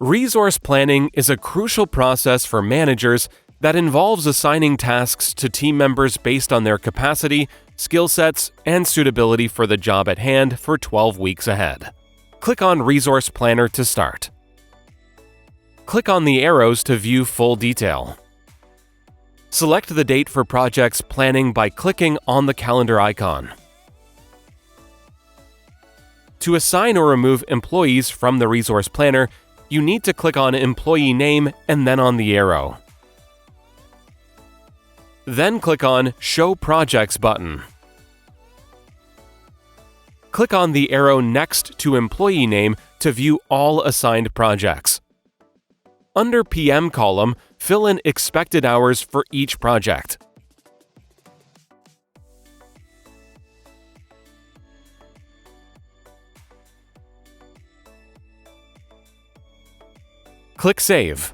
Resource planning is a crucial process for managers that involves assigning tasks to team members based on their capacity, skill sets, and suitability for the job at hand for 12 weeks ahead. Click on Resource Planner to start. Click on the arrows to view full detail. Select the date for projects planning by clicking on the calendar icon. To assign or remove employees from the Resource Planner, you need to click on Employee Name and then on the arrow. Then click on Show Projects button. Click on the arrow next to Employee Name to view all assigned projects. Under PM column, fill in expected hours for each project. Click Save.